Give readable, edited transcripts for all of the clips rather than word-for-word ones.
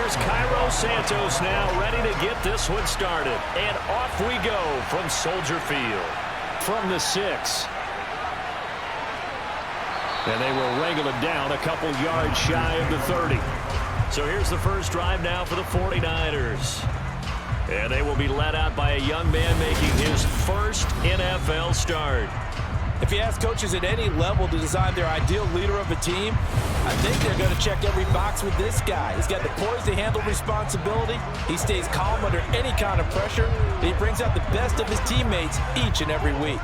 here's Cairo Santos now ready to get this one started. And off we go from Soldier Field. From the 6. And they will wrangle it down a couple yards shy of the 30. So here's the first drive now for the 49ers. And they will be led out by a young man making his first NFL start. If you ask coaches at any level to design their ideal leader of a team, I think they're going to check every box with this guy. He's got the poise to handle responsibility. He stays calm under any kind of pressure. And he brings out the best of his teammates each and every week.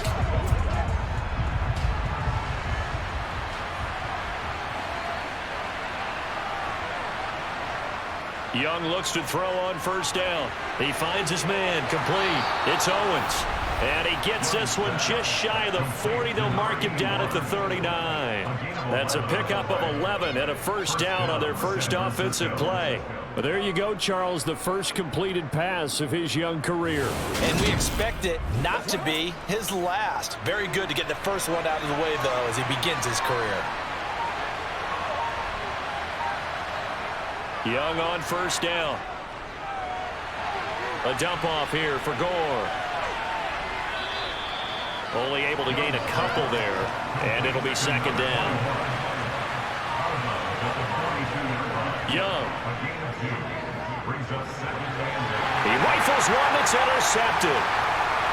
Young looks to throw on first down. He finds his man complete. It's Owens. And he gets this one just shy of the 40. They'll mark him down at the 39. That's a pickup of 11 and a first down on their first offensive play. But there you go, Charles, the first completed pass of his young career. And we expect it not to be his last. Very good to get the first one out of the way, though, as he begins his career. Young on first down. A dump off here for Gore. Only able to gain a couple there, and it'll be second down. Young. He rifles one that's intercepted.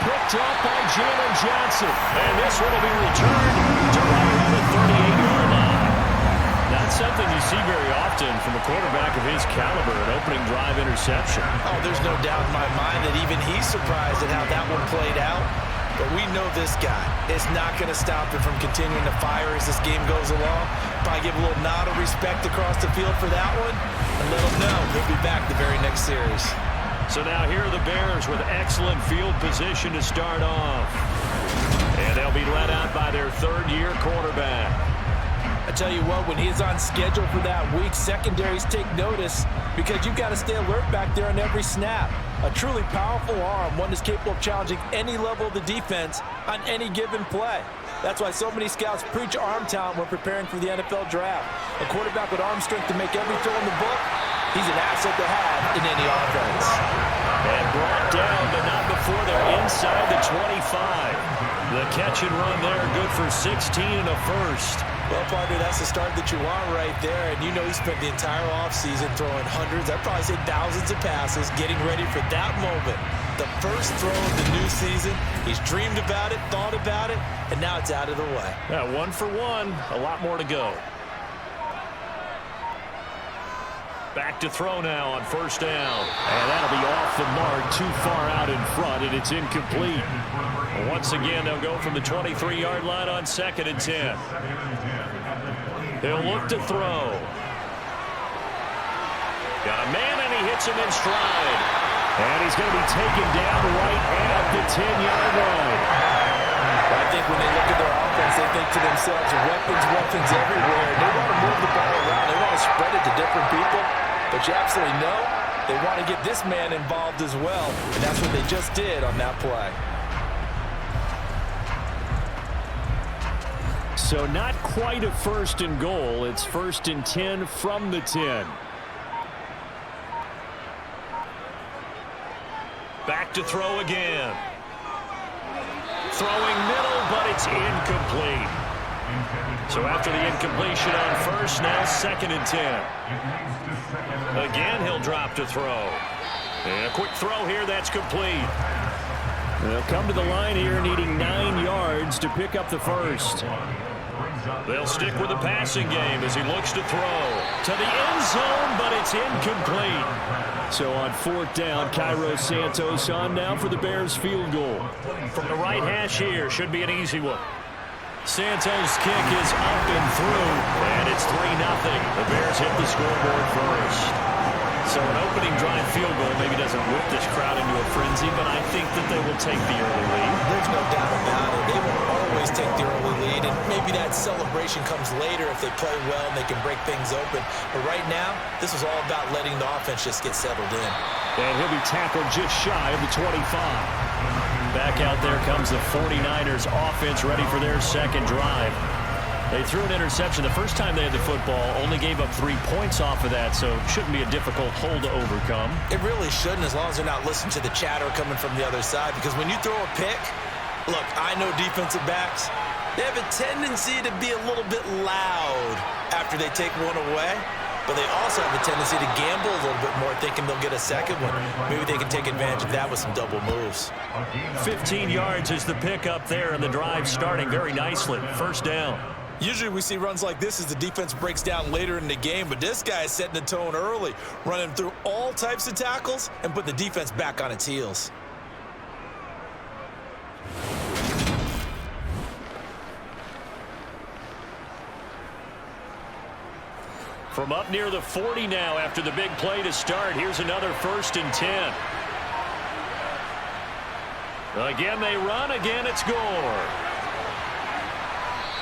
Picked up by Jalen Johnson. And this one will be returned to right around the 38-yard line. Not something you see very often from a quarterback of his caliber, an opening drive interception. Oh, there's no doubt in my mind that even he's surprised at how that one played out. But we know this guy is not going to stop him from continuing to fire as this game goes along. Probably give a little nod of respect across the field for that one. And let him know he'll be back the very next series. So now here are the Bears with excellent field position to start off. And they'll be led out by their third-year quarterback. I tell you what, when he's on schedule for that week, secondaries take notice because you've got to stay alert back there on every snap. A truly powerful arm, one that's capable of challenging any level of the defense on any given play. That's why so many scouts preach arm talent when preparing for the NFL draft. A quarterback with arm strength to make every throw in the book, he's an asset to have in any offense. And brought down, but not before they're inside the 25. The catch and run there, good for 16 and a first. Well, partner, that's the start that you want right there. And you know he spent the entire offseason throwing hundreds, I'd probably say thousands of passes, getting ready for that moment. The first throw of the new season. He's dreamed about it, thought about it, and now it's out of the way. Yeah, 1 for 1. A lot more to go. Back to throw now on first down. And that'll be off the mark, too far out in front, and it's incomplete. Once again, they'll go from the 23-yard line on 2nd and 10. They'll look to throw. Got a man, and he hits him in stride. And he's going to be taken down right at the 10-yard line. I think when they look at their offense, they think to themselves, weapons everywhere. They want to move the ball around. They want to spread it to different people. But you absolutely know they want to get this man involved as well. And that's what they just did on that play. So not quite a 1st and goal. It's 1st and 10 from the 10. Back to throw again. Throwing middle, but it's incomplete. So after the incompletion on first, now 2nd and 10. Again, he'll drop to throw. And a quick throw here, that's complete. They'll come to the line here needing 9 yards to pick up the first. They'll stick with the passing game as he looks to throw. To the end zone, but it's incomplete. So on 4th down, Cairo Santos on now for the Bears field goal. From the right hash here, should be an easy one. Santos' kick is up and through, and it's 3-0. The Bears hit the scoreboard first. So an opening drive field goal maybe doesn't whip this crowd into a frenzy, but I think that they will take the early lead. There's no doubt about it. They will always take the early lead, and maybe that celebration comes later if they play well and they can break things open. But right now, this is all about letting the offense just get settled in. And he'll be tackled just shy of the 25. Back out there comes the 49ers offense ready for their second drive. They threw an interception the first time they had the football, only gave up 3 points off of that, so it shouldn't be a difficult hole to overcome. It really shouldn't, as long as they're not listening to the chatter coming from the other side, because when you throw a pick, look, I know defensive backs, they have a tendency to be a little bit loud after they take one away, but they also have a tendency to gamble a little bit more, thinking they'll get a second one. Maybe they can take advantage of that with some double moves. 15 yards is the pickup there, and the drive starting very nicely. First down. Usually we see runs like this as the defense breaks down later in the game, but this guy is setting the tone early, running through all types of tackles and put the defense back on its heels. From up near the 40 now after the big play to start. Here's another 1st and 10. Again they run, again it's Gore.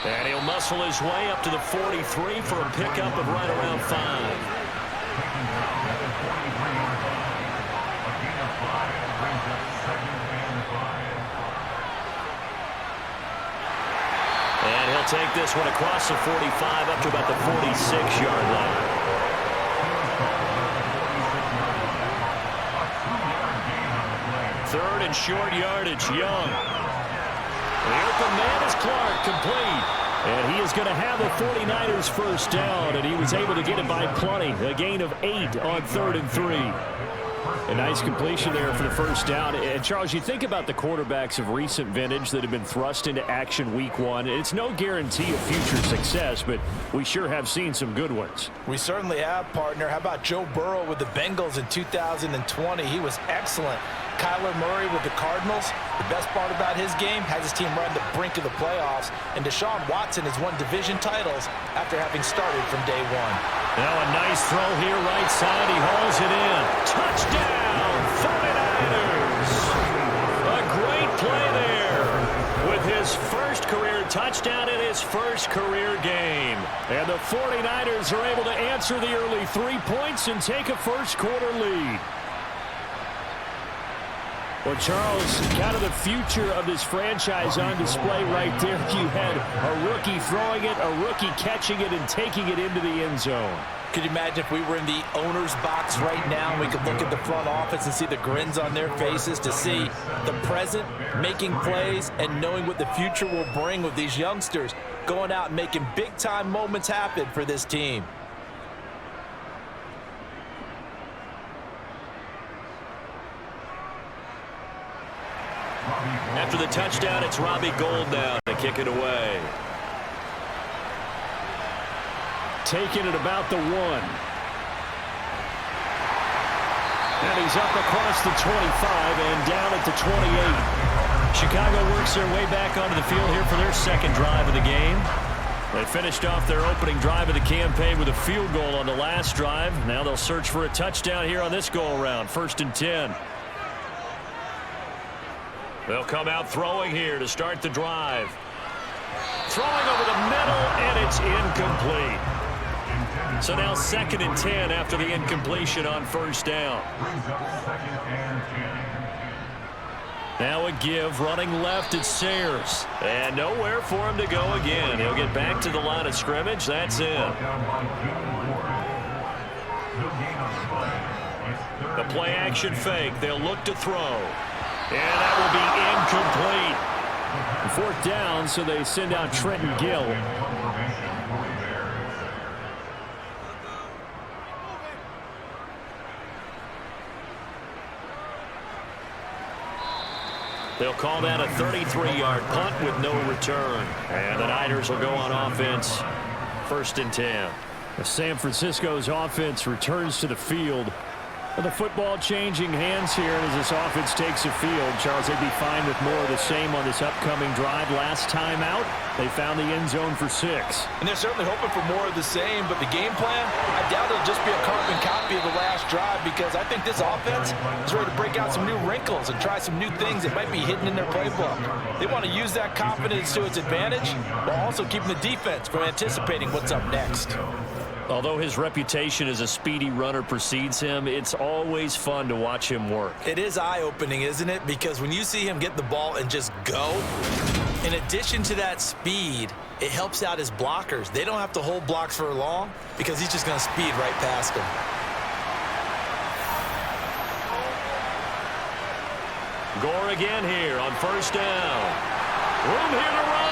And he'll muscle his way up to the 43 for a pickup of right around 5. And he'll take this one across the 45 up to about the 46-yard line. Third and short yardage, Young. The open man is Clark, complete. And he is going to have the 49ers first down, and he was able to get it by plenty. A gain of 8 on 3rd and 3. A nice completion there for the first down. And, Charles, you think about the quarterbacks of recent vintage that have been thrust into action week 1. It's no guarantee of future success, but we sure have seen some good ones. We certainly have, partner. How about Joe Burrow with the Bengals in 2020? He was excellent. Kyler Murray with the Cardinals. The best part about his game, has his team right on the brink of the playoffs. And Deshaun Watson has won division titles after having started from day 1. Now a nice throw here right side. He hauls it in. Touchdown, 49ers. A great play there with his first career touchdown in his first career game. And the 49ers are able to answer the early 3 points and take a first quarter lead. Well, Charles, kind of the future of this franchise on display right there. You had a rookie throwing it, a rookie catching it, and taking it into the end zone. Could you imagine if we were in the owner's box right now and we could look at the front office and see the grins on their faces, to see the present making plays and knowing what the future will bring with these youngsters going out and making big-time moments happen for this team. After the touchdown, it's Robbie Gould now to kick it away. Taking it about the 1. And he's up across the 25 and down at the 28. Chicago works their way back onto the field here for their second drive of the game. They finished off their opening drive of the campaign with a field goal on the last drive. Now they'll search for a touchdown here on this go-around. 1st and 10. They'll come out throwing here to start the drive. Throwing over the middle, and it's incomplete. So now 2nd and 10 after the incompletion on first down. Now a give, running left, it's Sayers. And nowhere for him to go again. He'll get back to the line of scrimmage. That's it. The play action fake. They'll look to throw. And that will be incomplete. 4th down, so they send out Trenton Gill. They'll call that a 33-yard punt with no return. And the Niners will go on offense. 1st and 10. San Francisco's offense returns to the field. The football changing hands here as this offense takes the field. Charles, they'd be fine with more of the same on this upcoming drive. Last time out, they found the end zone for 6. And they're certainly hoping for more of the same, but the game plan, I doubt it'll just be a carbon copy of the last drive, because I think this offense is ready to break out some new wrinkles and try some new things that might be hidden in their playbook. They want to use that confidence to its advantage while also keeping the defense from anticipating what's up next. Although his reputation as a speedy runner precedes him, it's always fun to watch him work. It is eye-opening, isn't it? Because when you see him get the ball and just go, In addition to that speed, it helps out his blockers. They don't have to hold blocks for long because he's just going to speed right past them. Gore again here on first down. Room here to run.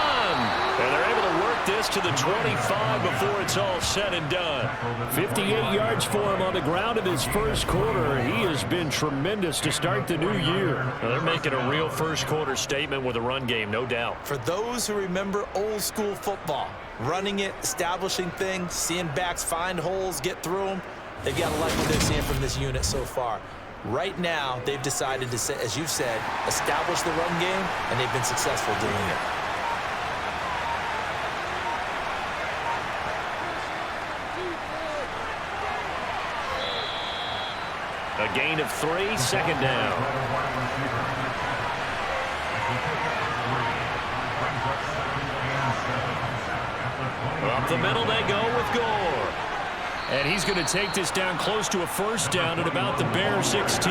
And they're able to work this to the 25 before it's all said and done. 58 yards for him on the ground in his first quarter. He has been tremendous to start the new year. Well, they're making a real first quarter statement with a run game, no doubt. For those who remember old school football, running it, establishing things, seeing backs find holes, get through them, they've got to like what they're seeing from this unit so far. Right now, they've decided to, as you've said, establish the run game, and they've been successful doing it. A gain of 3, second down. Up the middle they go with Gore. And he's going to take this down close to a first down at about the Bears 16.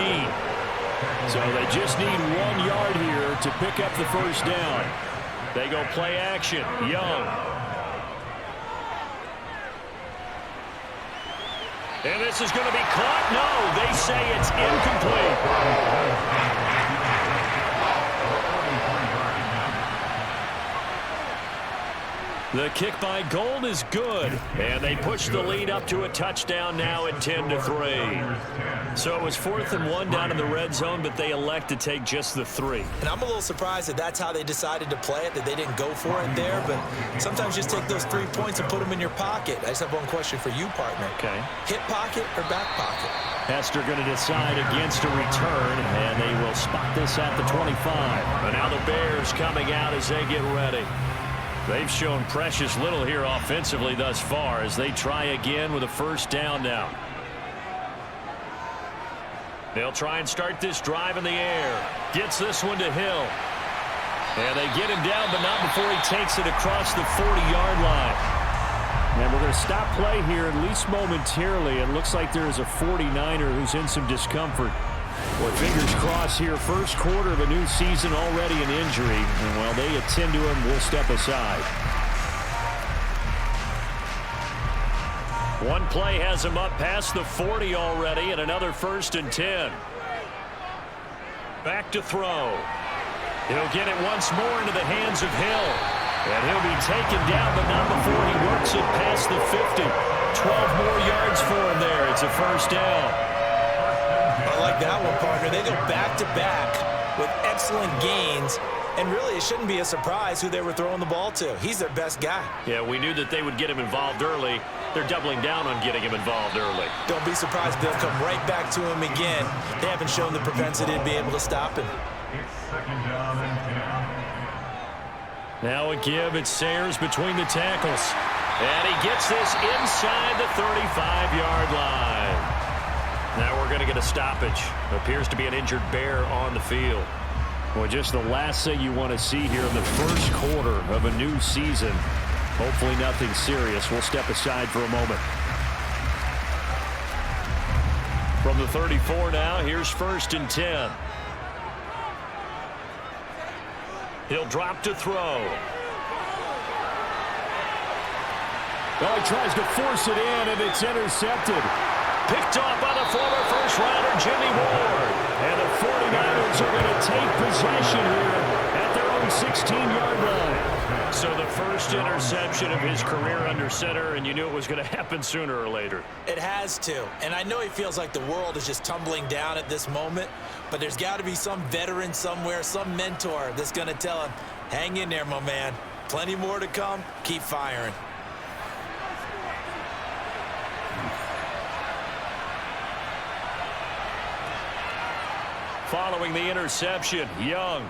So they just need 1 yard here to pick up the first down. They go play action. Young. And this is going to be caught. No, they say it's incomplete. The kick by Gold is good, and they push the lead up to a touchdown now at 10-3. So it was 4th and 1 down in the red zone, but they elect to take just the 3. And I'm a little surprised that that's how they decided to play it, that they didn't go for it there, but sometimes just take those 3 points and put them in your pocket. I just have one question for you, partner. Okay. Hip pocket or back pocket? Hester going to decide against a return, and they will spot this at the 25. And now the Bears coming out as they get ready. They've shown precious little here offensively thus far as they try again with a first down now. They'll try and start this drive in the air. Gets this one to Hill. And they get him down, but not before he takes it across the 40-yard line. And we're going to stop play here, at least momentarily. It looks like there is a 49er who's in some discomfort. Boy, fingers crossed here. First quarter of a new season, already an injury. And while they attend to him, we'll step aside. One play has him up past the 40 already, and another 1st and 10. Back to throw. He'll get it once more into the hands of Hill. And he'll be taken down, but not before he works it past the 50. 12 more yards for him there. It's a first down. I like that one, partner. They go back-to-back with excellent gains, and really it shouldn't be a surprise who they were throwing the ball to. He's their best guy. Yeah, we knew that they would get him involved early. They're doubling down on getting him involved early. Don't be surprised they'll come right back to him again. They haven't shown the propensity to be able to stop him. Now a give. It's Sayers between the tackles. And he gets this inside the 35-yard line. Now we're going to get a stoppage. Appears to be an injured Bear on the field. Well, just the last thing you want to see here in the first quarter of a new season. Hopefully nothing serious. We'll step aside for a moment. From the 34 now, here's 1st and 10. He'll drop to throw. Oh, he tries to force it in, and it's intercepted. Picked off by the former first-rounder Jimmy Ward. And the 49ers are going to take possession here at their own 16-yard line. So the first interception of his career under center, and you knew it was going to happen sooner or later. It has to. And I know he feels like the world is just tumbling down at this moment, but there's got to be some veteran somewhere, some mentor that's going to tell him, hang in there, my man. Plenty more to come. Keep firing. Following the interception, Young.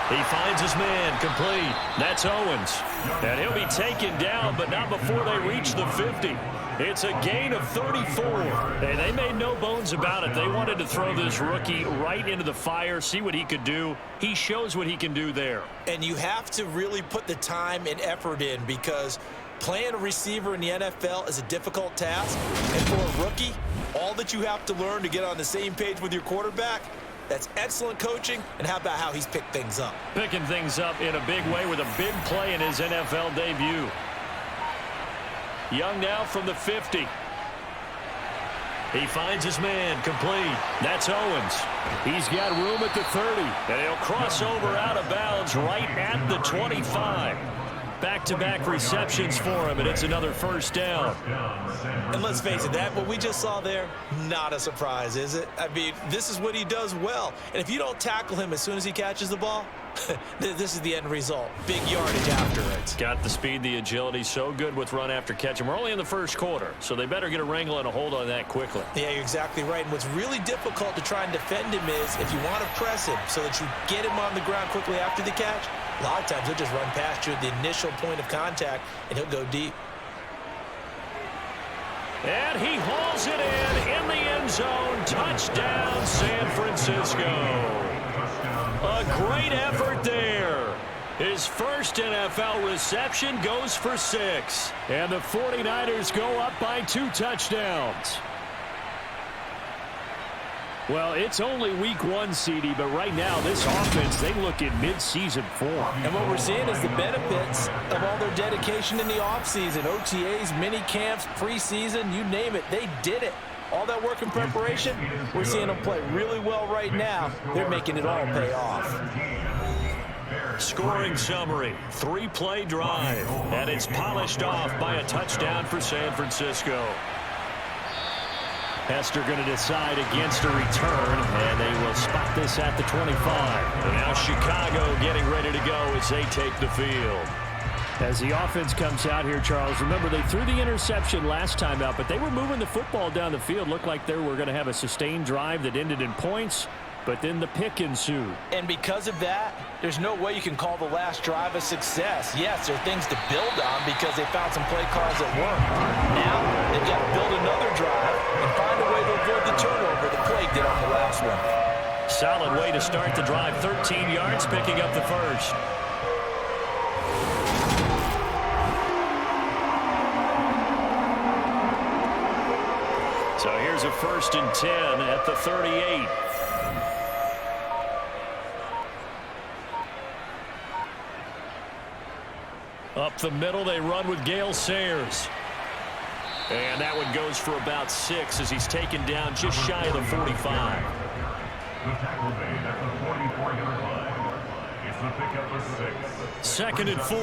He finds his man, complete. That's Owens. And he'll be taken down, but not before they reach the 50. It's a gain of 34. Hey, they made no bones about it. They wanted to throw this rookie right into the fire, see what he could do. He shows what he can do there. And you have to really put the time and effort in because playing a receiver in the NFL is a difficult task. And for a rookie, all that you have to learn to get on the same page with your quarterback, That's excellent coaching, and how about how he's picked things up? Picking things up in a big way with a big play in his NFL debut. Young now from the 50. He finds his man, complete. That's Owens. He's got room at the 30. And he'll cross over out of bounds right at the 25. Back-to-back receptions for him, and it's another first down. And let's face it, what we just saw there, not a surprise, is it? I mean, this is what he does well. And if you don't tackle him as soon as he catches the ball, this is the end result. Big yardage afterwards. Got the speed, the agility, so good with run after catch. And we're only in the first quarter, so they better get a wrangle and a hold on that quickly. Yeah, you're exactly right. And what's really difficult to try and defend him is if you want to press him so that you get him on the ground quickly after the catch, a lot of times he'll just run past you at the initial point of contact, and he'll go deep. And he hauls it in the end zone. Touchdown, San Francisco. A great effort there. His first NFL reception goes for 6. And the 49ers go up by 2 touchdowns. Well, it's only week 1, CD, but right now this offense, they look in mid-season form. And what we're seeing is the benefits of all their dedication in the offseason. OTAs, mini camps, preseason, you name it, they did it. All that work and preparation, we're seeing them play really well right now. They're making it all pay off. Scoring summary, 3-play drive, and it's polished off by a touchdown for San Francisco. Hester going to decide against a return, and they will spot this at the 25. And now Chicago getting ready to go as they take the field. As the offense comes out here, Charles, remember they threw the interception last time out, but they were moving the football down the field. Looked like they were going to have a sustained drive that ended in points, but then the pick ensued. And because of that, there's no way you can call the last drive a success. Yes, there are things to build on because they found some play calls that work. Now they've got to build another drive and find a way to avoid the turnover the Plague did on the last one. Solid way to start the drive. 13 yards, picking up the first. So here's a 1st and 10 at the 38. Up the middle, they run with Gale Sayers. And that one goes for about 6 as he's taken down just shy of the 45. The tackle made at the 44-yard line. It's the pickup of 6. 2nd and 4.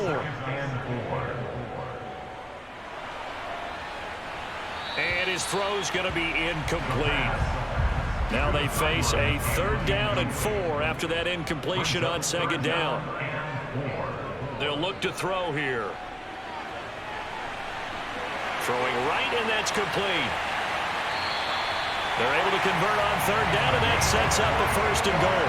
And his throw's going to be incomplete. Now they face a 3rd down and 4 after that incompletion on 2nd down. They'll look to throw here. Throwing right, and that's complete. They're able to convert on 3rd down, and that sets up a 1st and goal.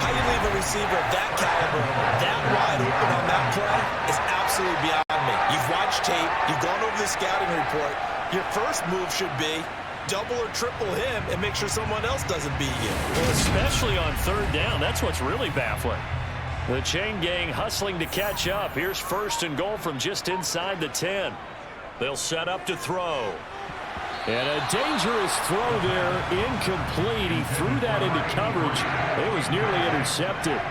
How you leave a receiver of that caliber, that wide open on that play is absolutely beyond me. You've watched tape. You've gone over the scouting report. Your first move should be double or triple him and make sure someone else doesn't beat you. Well, especially on 3rd down. That's what's really baffling. The chain gang hustling to catch up. Here's 1st and goal from just inside the 10. They'll set up to throw. And a dangerous throw there, incomplete. He threw that into coverage. It was nearly intercepted.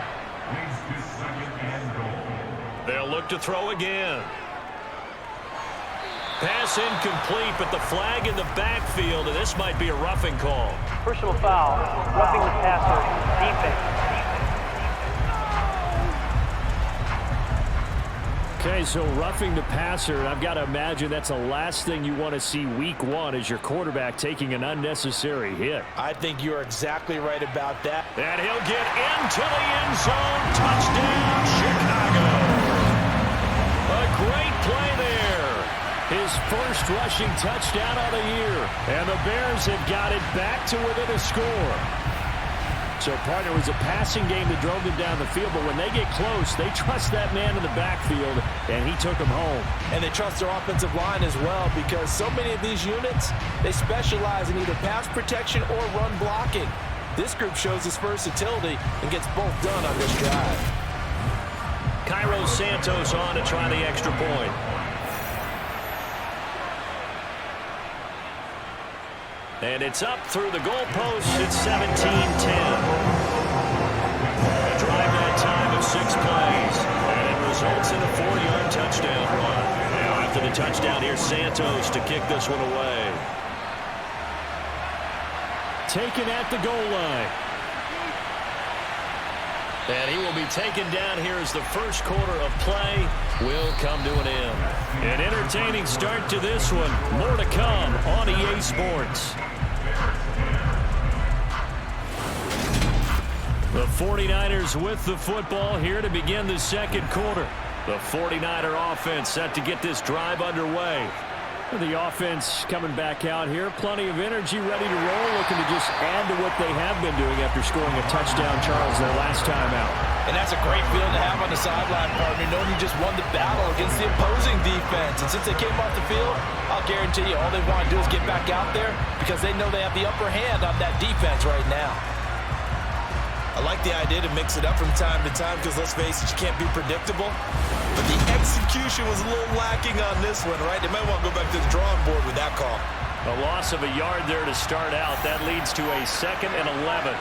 They'll look to throw again. Pass incomplete, but the flag in the backfield, and this might be a roughing call. Personal foul, roughing the passer, defense. Okay, so roughing the passer, and I've got to imagine that's the last thing you want to see week 1 as your quarterback taking an unnecessary hit. I think you're exactly right about that. And he'll get into the end zone. Touchdown, Chicago. A great play there. His first rushing touchdown of the year. And the Bears have got it back to within a score. So, partner, it was a passing game that drove them down the field, but when they get close, they trust that man in the backfield, and he took them home. And they trust their offensive line as well because so many of these units, they specialize in either pass protection or run blocking. This group shows its versatility and gets both done on this drive. Cairo Santos on to try the extra point. And it's up through the goalposts. It's 17-10. A drive that time of 6 plays. And it results in a 4-yard touchdown run. Now after the touchdown, here's Santos to kick this one away. Taken at the goal line. And he will be taken down here as the first quarter of play will come to an end. An entertaining start to this one. More to come on EA Sports. The 49ers with the football here to begin the second quarter. The 49er offense set to get this drive underway. The offense coming back out here. Plenty of energy, ready to roll, looking to just add to what they have been doing after scoring a touchdown, Charles, their last time out. And that's a great feeling to have on the sideline, partner, knowing you just won the battle against the opposing defense. And since they came off the field, I'll guarantee you all they want to do is get back out there because they know they have the upper hand on that defense right now. I like the idea to mix it up from time to time because, let's face it, you can't be predictable. But the execution was a little lacking on this one, right? They might want to go back to the drawing board with that call. A loss of a yard there to start out. That leads to a 2nd and 11.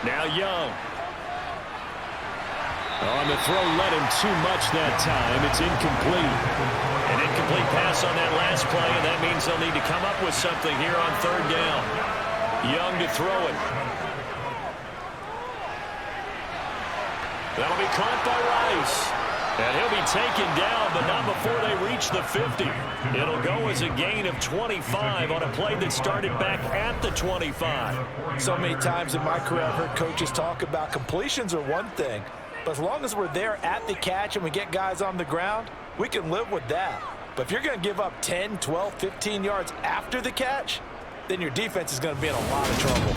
Now Young. On the throw, led him too much that time. It's incomplete. An incomplete pass on that last play, and that means they'll need to come up with something here on 3rd down. Young to throw it. That'll be caught by Rice. And he'll be taken down, but not before they reach the 50. It'll go as a gain of 25 on a play that started back at the 25. So many times in my career I've heard coaches talk about completions are one thing, but as long as we're there at the catch and we get guys on the ground, we can live with that. But if you're going to give up 10, 12, 15 yards after the catch, then your defense is going to be in a lot of trouble.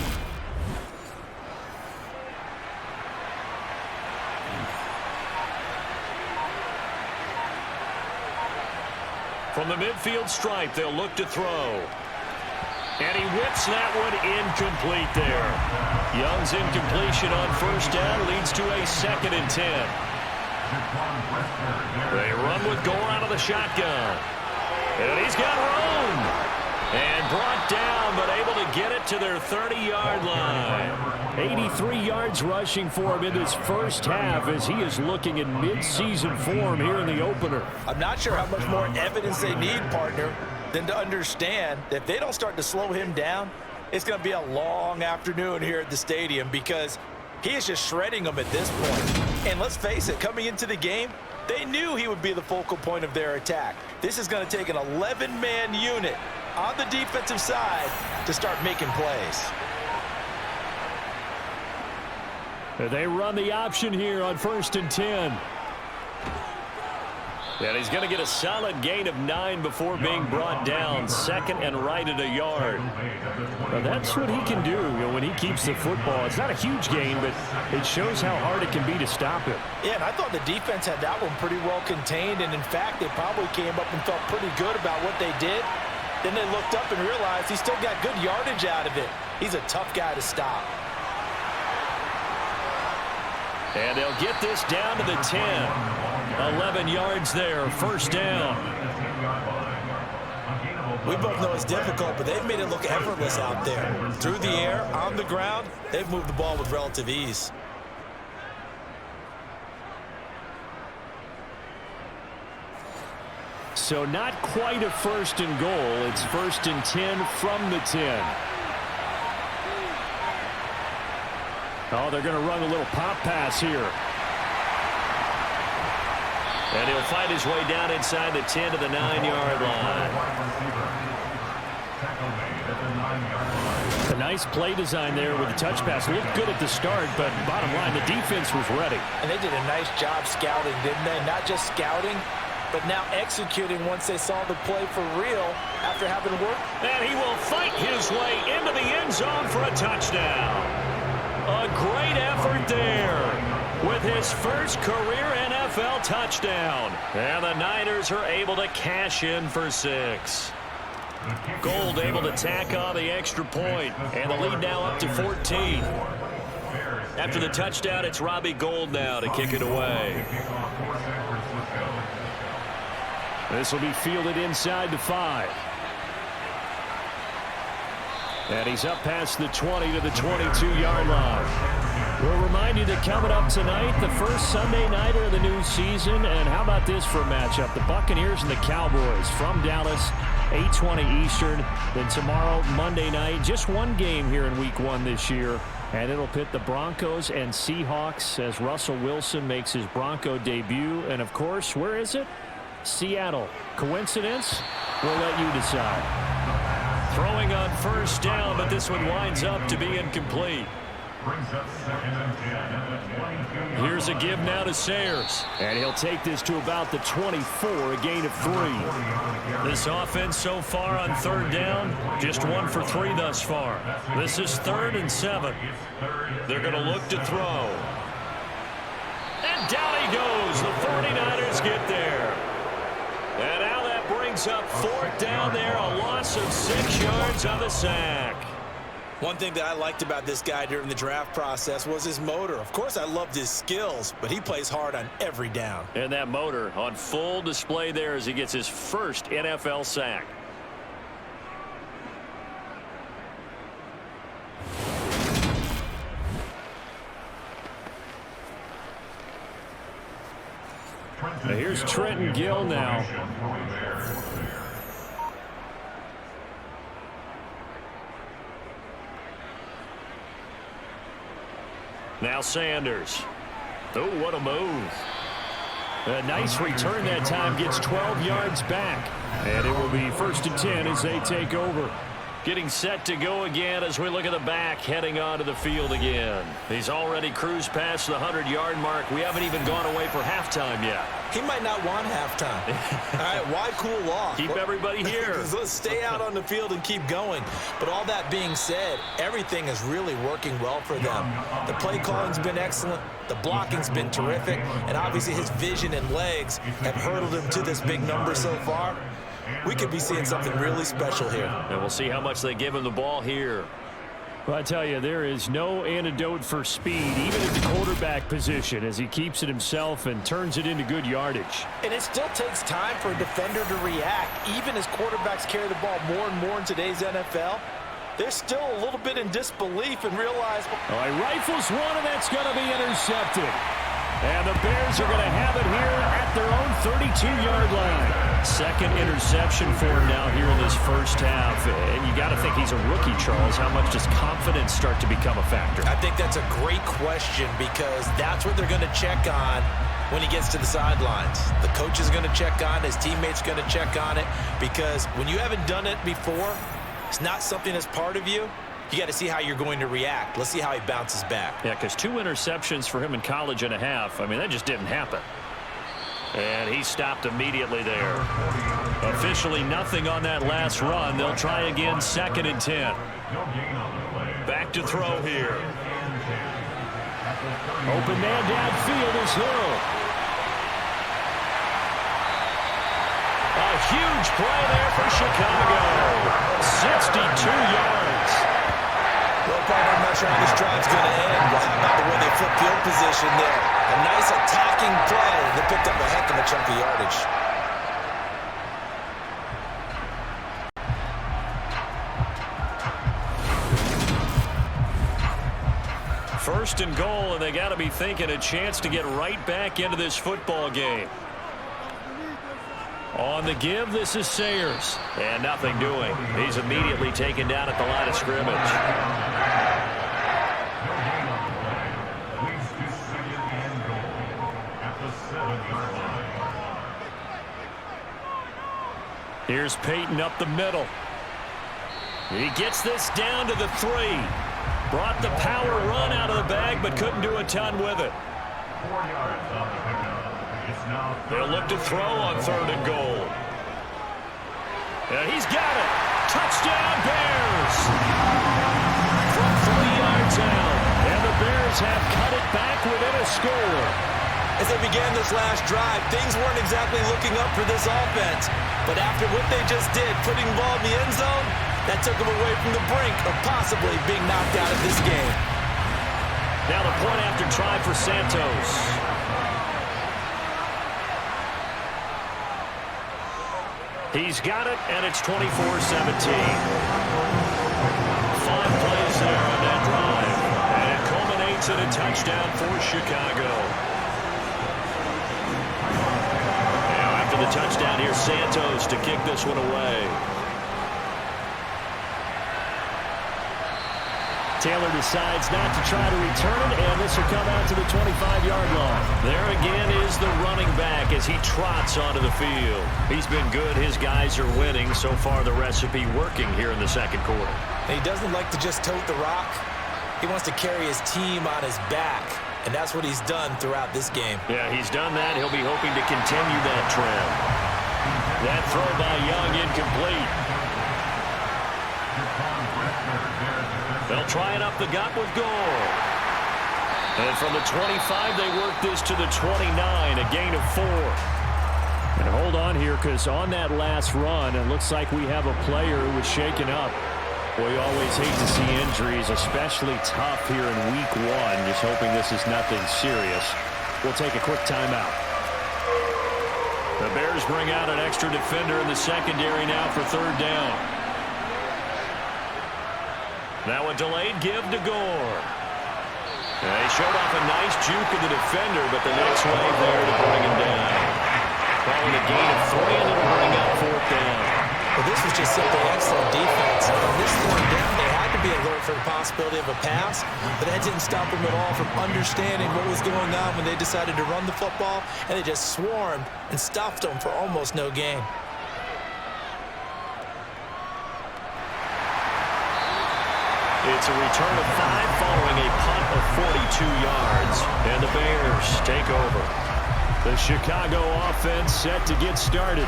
From the midfield stripe, they'll look to throw. And he whips that one incomplete there. Young's incompletion on 1st down leads to a 2nd and 10. They run with Gore out of the shotgun. And he's got room. And brought down, but able to get it to their 30-yard line. 83 yards rushing for him in this first half as he is looking in mid-season form here in the opener. I'm not sure how much more evidence they need, partner, than to understand that if they don't start to slow him down, it's going to be a long afternoon here at the stadium because he is just shredding them at this point. And let's face it, coming into the game, they knew he would be the focal point of their attack. This is going to take an 11-man unit on the defensive side to start making plays. They run the option here on 1st and 10. And he's going to get a solid gain of 9 before being brought down. 2nd and right at a yard. Well, that's what he can do, when he keeps the football. It's not a huge gain, but it shows how hard it can be to stop him. Yeah, and I thought the defense had that one pretty well contained, and in fact, they probably came up and felt pretty good about what they did. Then they looked up and realized he still got good yardage out of it. He's a tough guy to stop. And they'll get this down to the 10. 11 yards there, 1st down. We both know it's difficult, but they've made it look effortless out there. Through the air, on the ground, they've moved the ball with relative ease. So not quite a 1st and goal. It's 1st and 10 from the 10. Oh, they're going to run a little pop pass here. And he'll fight his way down inside the 10 to the 9-yard line. A nice play design there with the touch pass. Looked good at the start, but bottom line, the defense was ready. And they did a nice job scouting, didn't they? Not just scouting, but now executing once they saw the play for real after having worked. And he will fight his way into the end zone for a touchdown. A great effort there with his first career NFL touchdown. And the Niners are able to cash in for 6. Gold able to tack on the extra point, and the lead now up to 14. After the touchdown, it's Robbie Gould now to kick it away. This will be fielded inside the 5. And he's up past the 20 to the 22-yard line. We'll remind you that coming up tonight, the first Sunday nighter of the new season. And how about this for a matchup? The Buccaneers and the Cowboys from Dallas, 8:20 Eastern. Then tomorrow, Monday night, just one game here in Week 1 this year. And it'll pit the Broncos and Seahawks as Russell Wilson makes his Bronco debut. And, of course, where is it? Seattle. Coincidence? We'll let you decide. Throwing on first down, but this one winds up to be incomplete. Here's a give now to Sayers. And he'll take this to about the 24, a gain of 3. This offense so far on third down, just 1 for 3 thus far. This is 3rd and 7. They're going to look to throw. And down he goes. The 49ers get there. And now that brings up 4th down there, a loss of 6 yards on the sack. One thing that I liked about this guy during the draft process was his motor. Of course, I loved his skills, but he plays hard on every down. And that motor on full display there as he gets his first NFL sack. Now here's Trenton Gill now. Now Sanders. Oh, what a move. A nice return that time, gets 12 yards back. And it will be 1st and 10 as they take over. Getting set to go again as we look at the back, heading onto the field again. He's already cruised past the 100-yard mark. We haven't even gone away for halftime yet. He might not want halftime. All right, why cool off? Keep everybody here. Let's stay out on the field and keep going. But all that being said, everything is really working well for them. The play calling's been excellent. The blocking's been terrific. And obviously his vision and legs have hurdled him to this big number so far. We could be seeing something really special here. And we'll see how much they give him the ball here. Well, I tell you, there is no antidote for speed, even at the quarterback position, as he keeps it himself and turns it into good yardage. And it still takes time for a defender to react. Even as quarterbacks carry the ball more and more in today's NFL, they're still a little bit in disbelief and realize... Oh, he rifles one, and that's going to be intercepted. And the Bears are going to have it here at their own 32-yard line. Second interception for him now here in this first half. And you got to think he's a rookie, Charles. How much does confidence start to become a factor? I think that's a great question because that's what they're going to check on when he gets to the sidelines. The coach is going to check on it. His teammates going to check on it because when you haven't done it before, it's not something that's part of you. You got to see how you're going to react. Let's see how he bounces back. Yeah, because 2 interceptions for him in college and a half. I mean, that just didn't happen. And he stopped immediately there. Officially nothing on that last run. They'll try again, 2nd and 10. Back to throw here. Open man downfield is Hill. A huge play there for Chicago. 62 yards. Well, partner, I'm not sure how this drive's going to end. Well, how about the way they flip field position there? A nice attacking play that picked up a heck of a chunk of yardage. First and goal, and they got to be thinking a chance to get right back into this football game. On the give, this is Sayers. And nothing doing. He's immediately taken down at the line of scrimmage. Here's Peyton up the middle. He gets this down to the 3. Brought the power run out of the bag, but couldn't do a ton with it. 4 yards on the pickup. They'll look to throw on 3rd and goal. And he's got it. Touchdown, Bears. From 3 yards out. And the Bears have cut it back within a score. As they began this last drive, things weren't exactly looking up for this offense. But after what they just did, putting the ball in the end zone, that took them away from the brink of possibly being knocked out of this game. Now the point after try for Santos. He's got it, and it's 24-17. makes it a touchdown for Chicago. Now after the touchdown, here's Santos to kick this one away. Taylor decides not to try to return it, and this will come out to the 25-yard line. There again is the running back as he trots onto the field. He's been good. His guys are winning. So far, the recipe working here in the second quarter. And he doesn't like to just tote the rock. He wants to carry his team on his back, and that's what he's done throughout this game. Yeah, he's done that. He'll be hoping to continue that trend. That throw by Young incomplete. They'll try it up the gut with Gore. And from the 25, they work this to the 29, a gain of 4. And hold on here, because on that last run, it looks like we have a player who was shaken up. Boy, you always hate to see injuries, especially tough here in week 1. Just hoping this is nothing serious. We'll take a quick timeout. The Bears bring out an extra defender in the secondary now for third down. Now a delayed give to Gore. They showed off a nice juke of the defender, but the next wave there to bring him down. Calling a gain of 3, and it'll bring up fourth down. Well, this was just simply excellent defense. On this third down, they had to be alert for the possibility of a pass, but that didn't stop them at all from understanding what was going on when they decided to run the football, and they just swarmed and stuffed them for almost no gain. It's a return of 5 following a punt of 42 yards, and the Bears take over. The Chicago offense set to get started.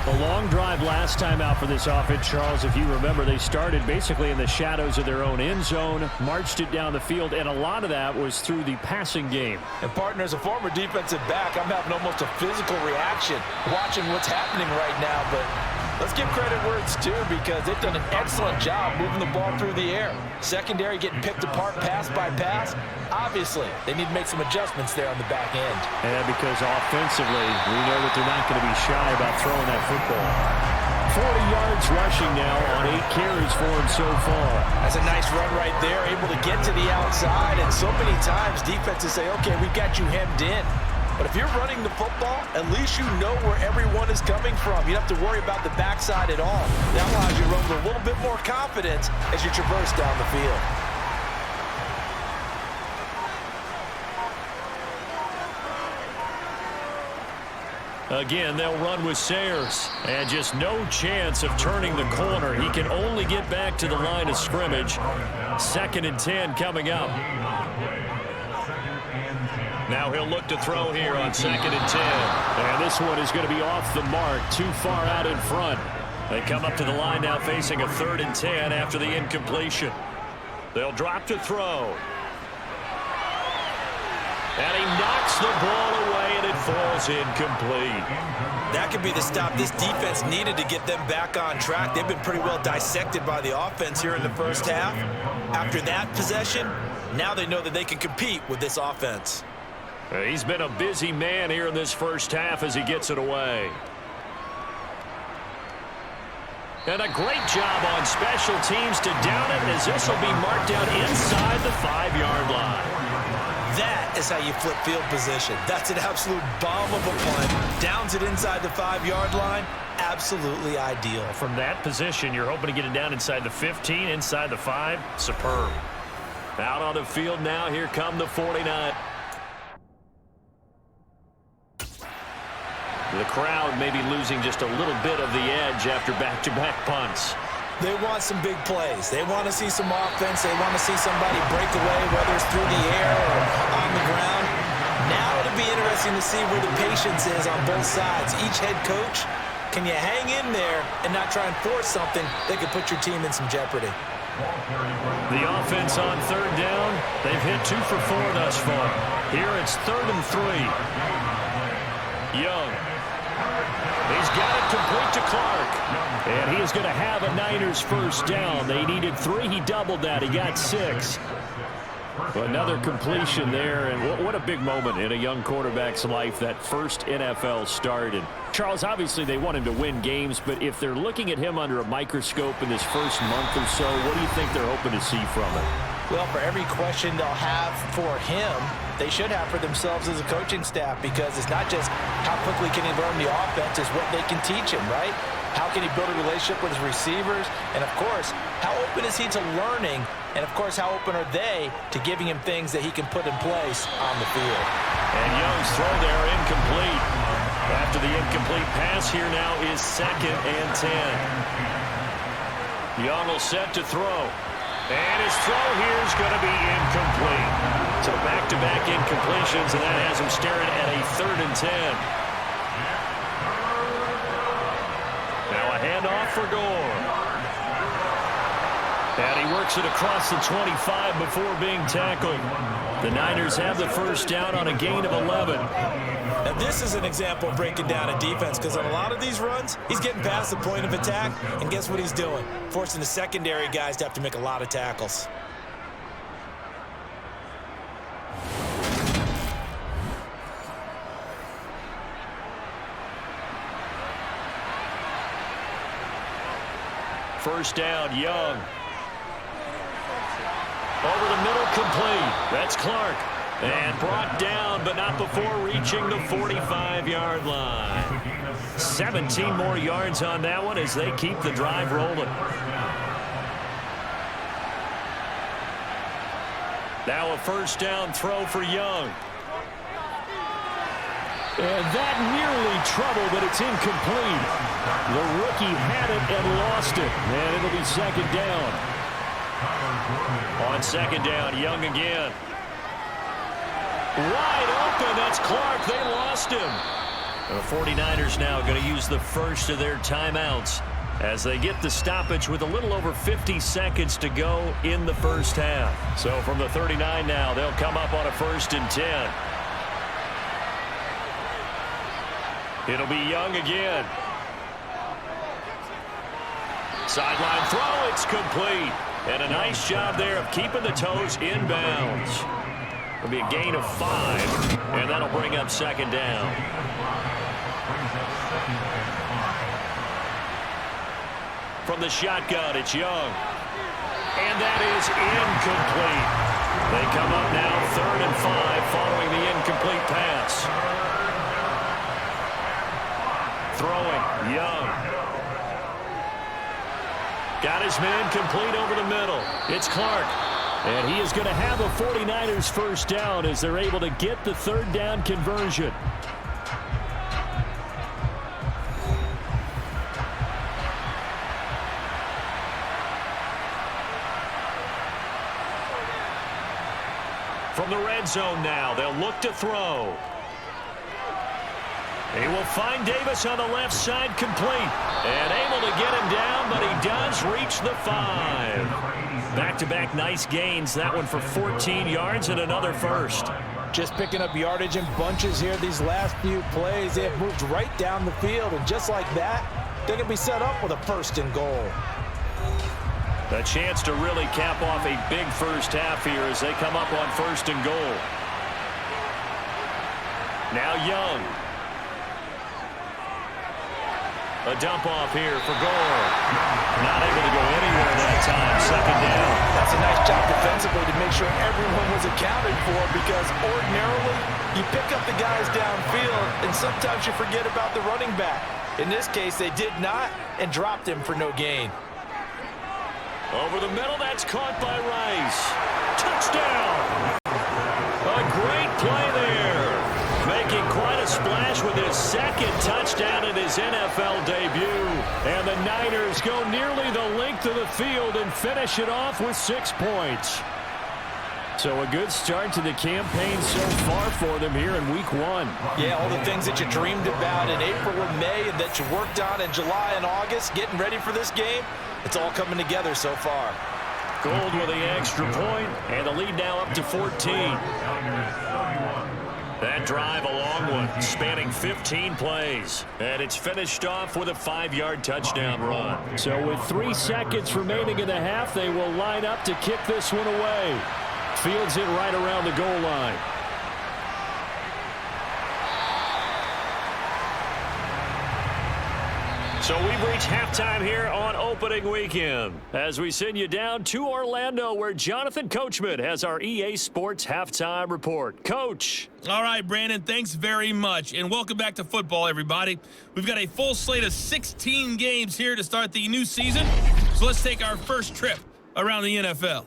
A long drive last time out for this offense, Charles. If you remember, they started basically in the shadows of their own end zone, marched it down the field, and a lot of that was through the passing game. And, partner, as a former defensive back, I'm having almost a physical reaction watching what's happening right now, but let's give credit where it's due, because they've done an excellent job moving the ball through the air. Secondary getting picked apart pass by pass. Obviously, they need to make some adjustments there on the back end. And because offensively, we know that they're not going to be shy about throwing that football. 40 yards rushing now on 8 carries for him so far. That's a nice run right there, able to get to the outside. And so many times defenses say, okay, we got you hemmed in. But if you're running the football, at least you know where everyone is coming from. You don't have to worry about the backside at all. That allows you to run with a little bit more confidence as you traverse down the field. Again, they'll run with Sayers. And just no chance of turning the corner. He can only get back to the line of scrimmage. 2nd and 10 coming up. Now he'll look to throw here on 2nd and 10. And this one is going to be off the mark, too far out in front. They come up to the line now facing a 3rd and 10 after the incompletion. They'll drop to throw. And he knocks the ball away, and it falls incomplete. That could be the stop this defense needed to get them back on track. They've been pretty well dissected by the offense here in the first half. After that possession, now they know that they can compete with this offense. He's been a busy man here in this first half as he gets it away. And a great job on special teams to down it, as this will be marked down inside the 5-yard line. That is how you flip field position. That's an absolute bomb of a punt. Downs it inside the 5-yard line. Absolutely ideal. From that position, you're hoping to get it down inside the 15, inside the 5. Superb. Out on the field now, here come the 49. The crowd may be losing just a little bit of the edge after back-to-back punts. They want some big plays. They want to see some offense. They want to see somebody break away, whether it's through the air or on the ground. Now it'll be interesting to see where the patience is on both sides. Each head coach, can you hang in there and not try and force something that could put your team in some jeopardy? The offense on 3rd down, they've hit 2 for 4 thus far. Here it's 3rd and 3. Young. He's got it complete to Clark. And he is going to have a Niners first down. They needed 3. He doubled that. He got 6. Another completion there. And what a big moment in a young quarterback's life, that first NFL start. And Charles, obviously they want him to win games, but if they're looking at him under a microscope in this first month or so, what do you think they're hoping to see from him? Well, for every question they'll have for him, they should have for themselves as a coaching staff, because it's not just how quickly can he learn the offense, it's what they can teach him, right? How can he build a relationship with his receivers? And, of course, how open is he to learning? And, of course, how open are they to giving him things that he can put in place on the field? And Young's throw there incomplete. After the incomplete pass, here now is 2nd and 10. Young will set to throw. And his throw here is going to be incomplete. So back-to-back incompletions, and that has him staring at a 3rd and 10. Now a handoff for Gore. And he works it across the 25 before being tackled. The Niners have the first down on a gain of 11. Now this is an example of breaking down a defense, because on a lot of these runs, he's getting past the point of attack, and guess what he's doing? Forcing the secondary guys to have to make a lot of tackles. First down, Young. Over the middle, complete. That's Clark. And brought down, but not before reaching the 45-yard line. 17 more yards on that one as they keep the drive rolling. Now a first down throw for Young. And that nearly trouble, but it's incomplete. The rookie had it and lost it. And it'll be 2nd down. On 2nd down, Young again. Wide open, that's Clark. They lost him. And the 49ers now going to use the first of their timeouts as they get the stoppage with a little over 50 seconds to go in the first half. So from the 39 now, they'll come up on a 1st and 10. It'll be Young again. Sideline throw, it's complete. And a nice job there of keeping the toes inbounds. It'll be a gain of 5, and that'll bring up 2nd down. From the shotgun, it's Young. And that is incomplete. They come up now 3rd and 5 following the incomplete pass. Throwing, Young. Got his man complete over the middle. It's Clark. And he is going to have a 49ers first down as they're able to get the 3rd down conversion. From the red zone now, they'll look to throw. He will find Davis on the left side, complete. And able to get him down, but he does reach the 5. Back-to-back nice gains. That one for 14 yards and another first. Just picking up yardage in bunches here these last few plays. They have moved right down the field, and just like that, they're going to be set up with a 1st and goal. A chance to really cap off a big first half here as they come up on 1st and goal. Now Young. A dump off here for Gore. Not able to go anywhere that time. 2nd down. That's a nice job defensively to make sure everyone was accounted for, because ordinarily you pick up the guys downfield and sometimes you forget about the running back. In this case, they did not and dropped him for no gain. Over the middle, that's caught by Rice. Touchdown! A great play there. Making quite a splash with his 2nd touchdown in his NFL debut. And the Niners go nearly the length of the field and finish it off with 6 points. So a good start to the campaign so far for them here in week 1. Yeah, all the things that you dreamed about in April and May and that you worked on in July and August, getting ready for this game, it's all coming together so far. Gold with the extra point, and the lead now up to 14. That drive, a long one, spanning 15 plays. And it's finished off with a 5-yard touchdown run. So with 3 seconds remaining in the half, they will line up to kick this one away. Fields it right around the goal line. So we've reached halftime here on opening weekend as we send you down to Orlando where Jonathan Coachman has our EA Sports halftime report. Coach. All right, Brandon, thanks very much. And welcome back to football, everybody. We've got a full slate of 16 games here to start the new season. So let's take our first trip around the NFL.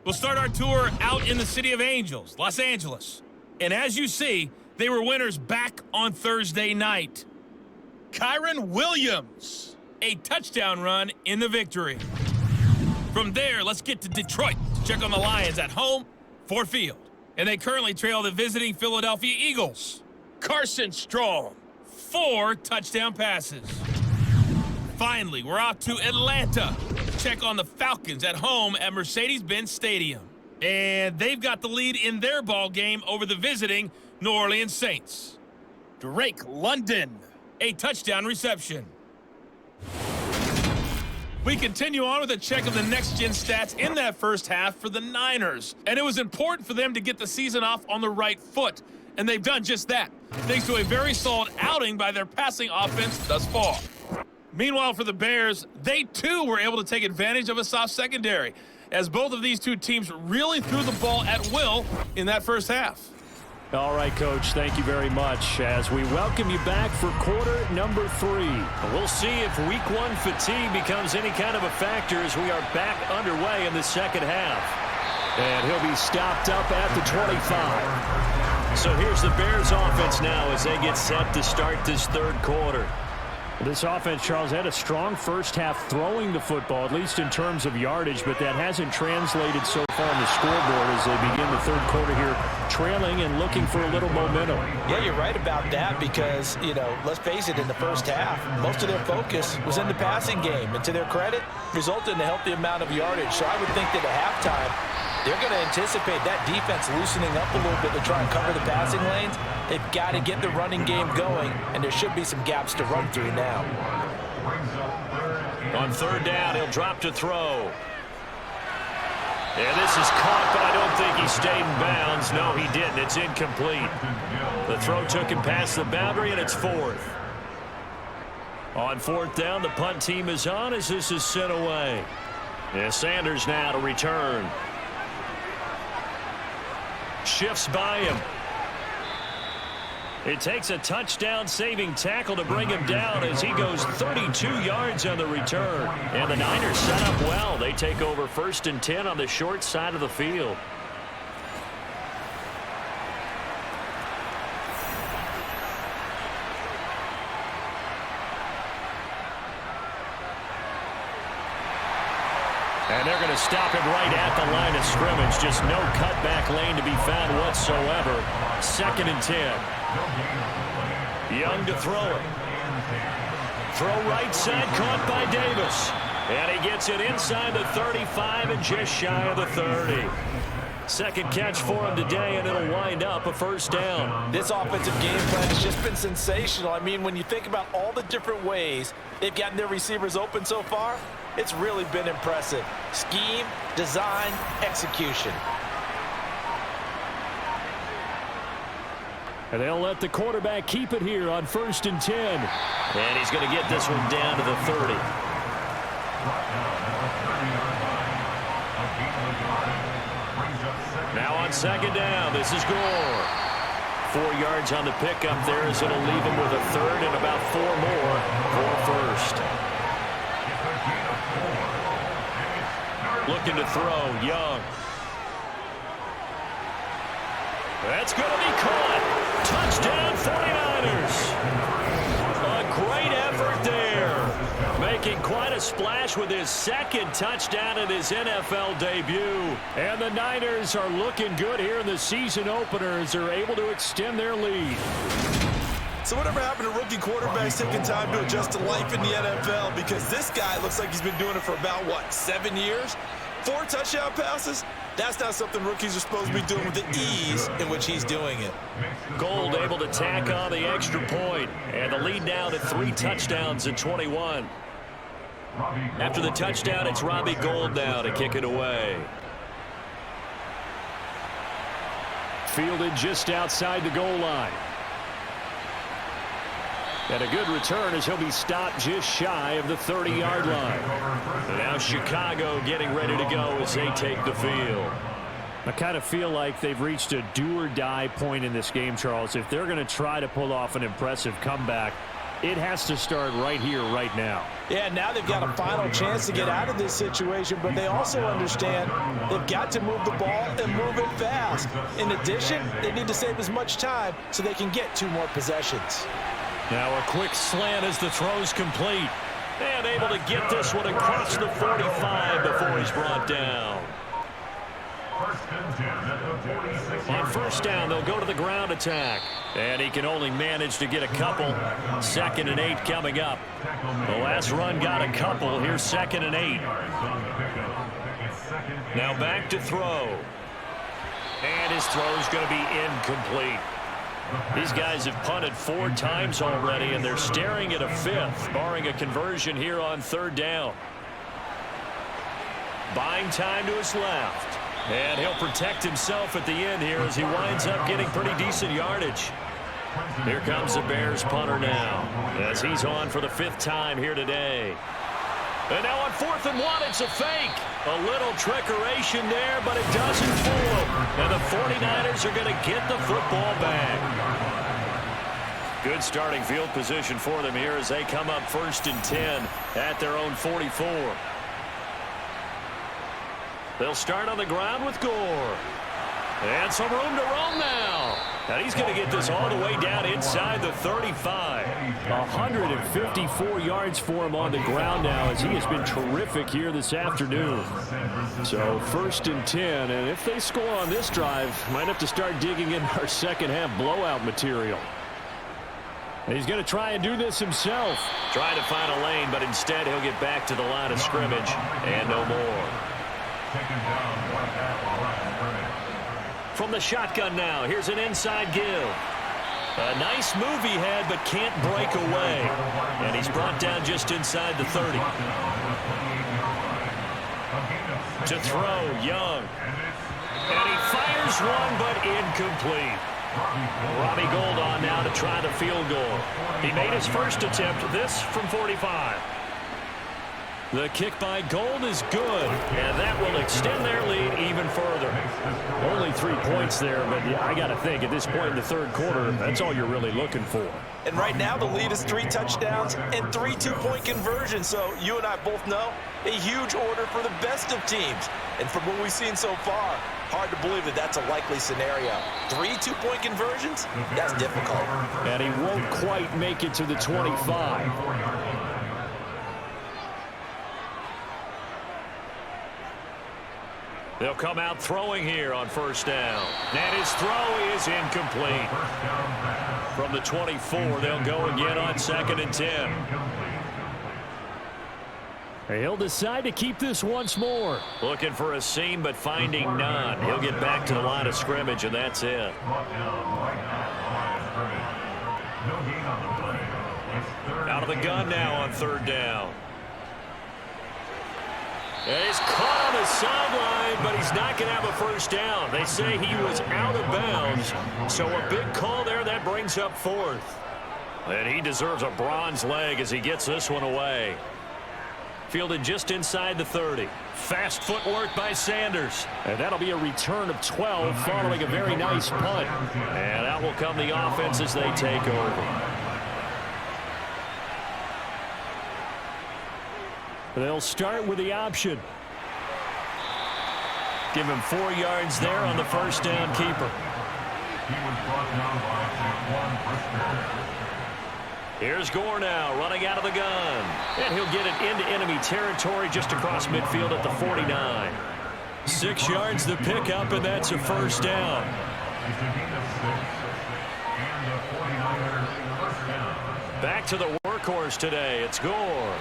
We'll start our tour out in the City of Angels, Los Angeles. And as you see, they were winners back on Thursday night. Kyron Williams, a touchdown run in the victory. From there, let's get to Detroit to check on the Lions at home, Ford Field. And they currently trail the visiting Philadelphia Eagles. Carson Strong, 4 touchdown passes. Finally, we're off to Atlanta to check on the Falcons at home at Mercedes-Benz Stadium. And they've got the lead in their ball game over the visiting New Orleans Saints. Drake London, a touchdown reception. We continue on with a check of the next-gen stats in that first half for the Niners. And it was important for them to get the season off on the right foot. And they've done just that, thanks to a very solid outing by their passing offense thus far. Meanwhile, for the Bears, they too were able to take advantage of a soft secondary, as both of these two teams really threw the ball at will in that first half. All right, Coach, thank you very much as we welcome you back for quarter number 3. We'll see if week 1 fatigue becomes any kind of a factor as we are back underway in the second half. And he'll be stopped up at the 25. So here's the Bears offense now as they get set to start this third quarter. This offense, Charles, had a strong first half throwing the football, at least in terms of yardage, but that hasn't translated so far on the scoreboard as they begin the third quarter here, trailing and looking for a little momentum. Yeah, you're right about that because, let's face it, in the first half, most of their focus was in the passing game. And to their credit, resulted in a healthy amount of yardage. So I would think that at halftime, they're going to anticipate that defense loosening up a little bit to try and cover the passing lanes. They've got to get the running game going, and there should be some gaps to run through now. On third down, he'll drop to throw. And this is caught, but I don't think he stayed in bounds. No, he didn't. It's incomplete. The throw took him past the boundary, and it's 4th. On 4th down, the punt team is on as this is sent away. And Sanders now to return. Shifts by him. It takes a touchdown-saving tackle to bring him down as he goes 32 yards on the return. And the Niners set up well. They take over 1st and 10 on the short side of the field. And they're going to stop him right at the line of scrimmage. Just no cutback lane to be found whatsoever. 2nd and 10. Young to throw it. Throw right side, caught by Davis. And he gets it inside the 35 and just shy of the 30. Second catch for him today, and it'll wind up a 1st down. This offensive game plan has just been sensational. I mean, when you think about all the different ways they've gotten their receivers open so far, it's really been impressive. Scheme, design, execution. And they'll let the quarterback keep it here on 1st and 10. And he's going to get this one down to the 30. Now on 2nd down, this is Gore. 4 yards on the pickup there as it'll leave him with a 3rd and about 4 more for 1st. Looking to throw, Young. That's going to be caught. Touchdown 49ers. A great effort there. Making quite a splash with his 2nd touchdown in his NFL debut. And the Niners are looking good here in the season opener as they're able to extend their lead. So whatever happened to rookie quarterbacks taking time to adjust to life in the NFL? Because this guy looks like he's been doing it for about, 7 years? 4 touchdown passes? That's not something rookies are supposed to be doing with the ease in which he's doing it. Gold able to tack on the extra point. And the lead now to 3 touchdowns in 21. After the touchdown, it's Robbie Gould now to kick it away. Fielded just outside the goal line. And a good return as he'll be stopped just shy of the 30-yard line. And now Chicago getting ready to go as they take the field. I kind of feel like they've reached a do-or-die point in this game, Charles. If they're going to try to pull off an impressive comeback, it has to start right here, right now. Yeah, now they've got a final chance to get out of this situation, but they also understand they've got to move the ball and move it fast. In addition, they need to save as much time so they can get 2 more possessions. Now a quick slant as the throw's complete. And able to get this one across the 45 before he's brought down. On first down, they'll go to the ground attack. And he can only manage to get a couple. 2nd and 8 coming up. The last run got a couple. Here's 2nd and 8. Now back to throw. And his throw's going to be incomplete. These guys have punted 4 times already, and they're staring at a 5th, barring a conversion here on 3rd down. Buying time to his left. And he'll protect himself at the end here as he winds up getting pretty decent yardage. Here comes the Bears punter now as he's on for the 5th time here today. And now on 4th and 1, it's a fake. A little trickeration there, but it doesn't fool him. And the 49ers are going to get the football back. Good starting field position for them here as they come up 1st and 10 at their own 44. They'll start on the ground with Gore. And some room to roam now. And he's going to get this all the way down inside the 35. 154 yards for him on the ground now as he has been terrific here this afternoon. So 1st and 10, and if they score on this drive, might have to start digging in our second half blowout material. And he's going to try and do this himself. Trying to find a lane, but instead he'll get back to the line of scrimmage and no more. From the shotgun now, here's an inside give. A nice move he had, but can't break away. And he's brought down just inside the 30. To throw, Young. And he fires one, but incomplete. Robbie Gould on now to try the field goal. He made his first attempt, this from 45. The kick by Gould is good, and that will extend their lead even further. Only 3 points there, but I got to think at this point in the 3rd quarter, that's all you're really looking for. And right now the lead is 3 touchdowns and 3 2-point conversions. So you and I both know a huge order for the best of teams. And from what we've seen so far, hard to believe that that's a likely scenario. 3 2-point conversions? That's difficult. And he won't quite make it to the 25. They'll come out throwing here on 1st down. And his throw is incomplete. From the 24, they'll go again on 2nd and 10. He'll decide to keep this once more. Looking for a seam, but finding none. He'll get back to the line of scrimmage, and that's it. Out of the gun now on 3rd down. And he's caught on the sideline, but he's not going to have a 1st down. They say he was out of bounds, so a big call there that brings up 4th. And he deserves a bronze leg as he gets this one away. Fielded just inside the 30. Fast footwork by Sanders. And that'll be a return of 12 following a very nice punt. And out will come the offense as they take over. They'll start with the option. Give him 4 yards there on the 1st down keeper. Here's Gore now running out of the gun. And he'll get it into enemy territory just across midfield at the 49. 6 yards the pickup, and that's a 1st down. Back to the workhorse today. It's Gore.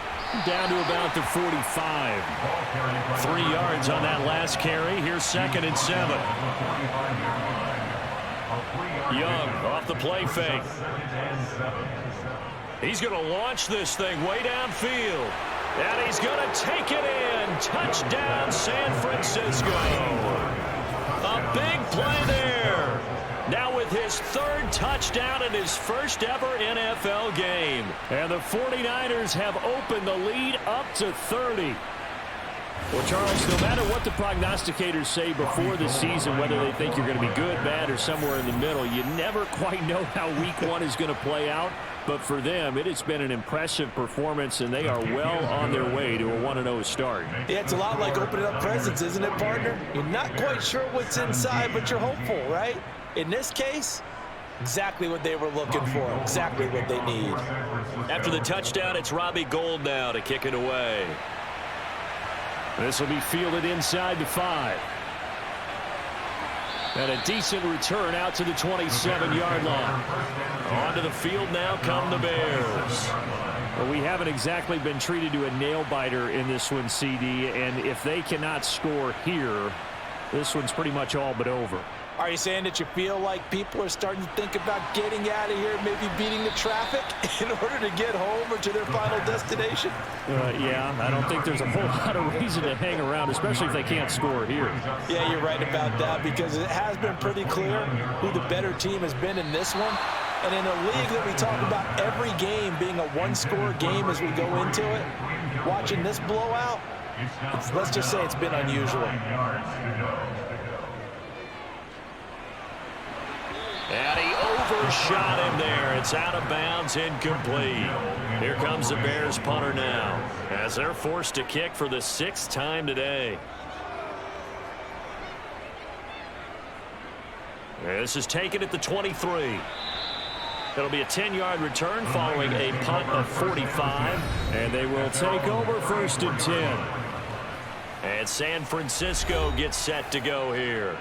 Down to about the 45. 3 yards on that last carry. Here's 2nd and 7. Young off the play fake. He's going to launch this thing way downfield. And he's going to take it in. Touchdown, San Francisco. A big play there. Now with his third touchdown in his first ever NFL game. And the 49ers have opened the lead up to 30. Well, Charles, no matter what the prognosticators say before the season, whether they think you're going to be good, bad, or somewhere in the middle, you never quite know how week one is going to play out. But for them, it has been an impressive performance, and they are well on their way to a 1-0 start. Yeah, it's a lot like opening up presents, isn't it, partner? You're not quite sure what's inside, but you're hopeful, right? In this case, exactly what they were looking for, exactly what they need. After the touchdown, it's Robbie Gould now to kick it away. This will be fielded inside the 5. And a decent return out to the 27-yard line. Onto the field now come the Bears. Well, we haven't exactly been treated to a nail-biter in this one, CD, and if they cannot score here, this one's pretty much all but over. Are you saying that you feel like people are starting to think about getting out of here, maybe beating the traffic in order to get home or to their final destination? Yeah, I don't think there's a whole lot of reason to hang around, especially if they can't score here. Yeah, you're right about that, because it has been pretty clear who the better team has been in this one. And in a league that we talk about every game being a one-score game as we go into it, watching this blowout, let's just say it's been unusual. And he overshot him there. It's out of bounds, incomplete. Here comes the Bears punter now, as they're forced to kick for the 6th time today. This is taken at the 23. It'll be a 10-yard return following a punt of 45. And they will take over 1st and 10. And San Francisco gets set to go here.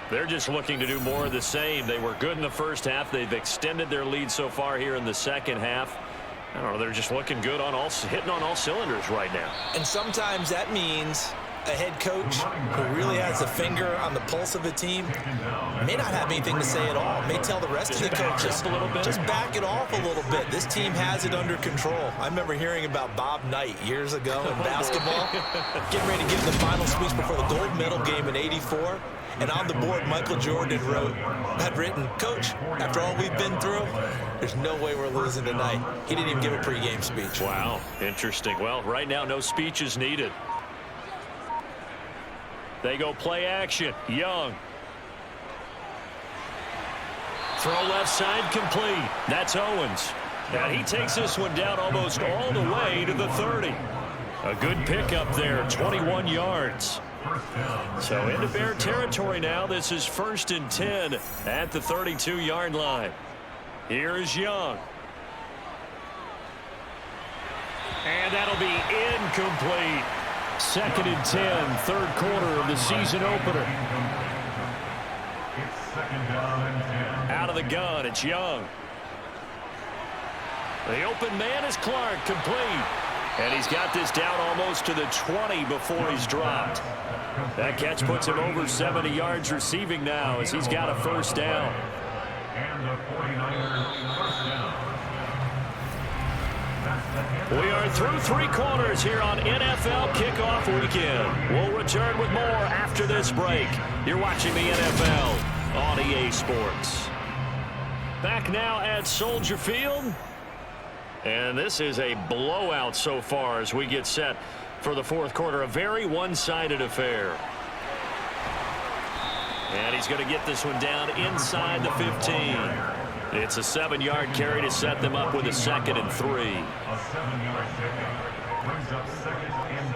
They're just looking to do more of the same. They were good in the first half. They've extended their lead so far here in the second half. I don't know, they're just looking good on hitting on all cylinders right now. And sometimes that means a head coach who really has a finger on the pulse of the team may not have anything to say at all. May tell the rest of the coaches, just back it off a little bit. This team has it under control. I remember hearing about Bob Knight years ago in basketball, getting ready to give the final speech before the gold medal game in '84. And on the board, Michael Jordan had written, "Coach, after all we've been through, there's no way we're losing tonight." He didn't even give a pregame speech. Wow, interesting. Well, right now, no speech is needed. They go play action. Young. Throw left side complete. That's Owens. And he takes this one down almost all the way to the 30. A good pickup there, 21 yards. So into Bear territory now. This is 1st and 10 at the 32-yard line. Here is Young. And that'll be incomplete. 2nd and 10, 3rd quarter of the season opener. Out of the gun, it's Young. The open man is Clark, complete. And he's got this down almost to the 20 before he's dropped. That catch puts him over 70 yards receiving now as he's got a 1st down. And the 49ers first down. We are through 3 quarters here on NFL Kickoff Weekend. We'll return with more after this break. You're watching the NFL on EA Sports. Back now at Soldier Field. And this is a blowout so far as we get set for the 4th quarter. A very one-sided affair. And he's going to get this one down inside the 15. It's a 7-yard carry to set them up with a 2nd and 3. A 7-yard pickup brings up 2nd and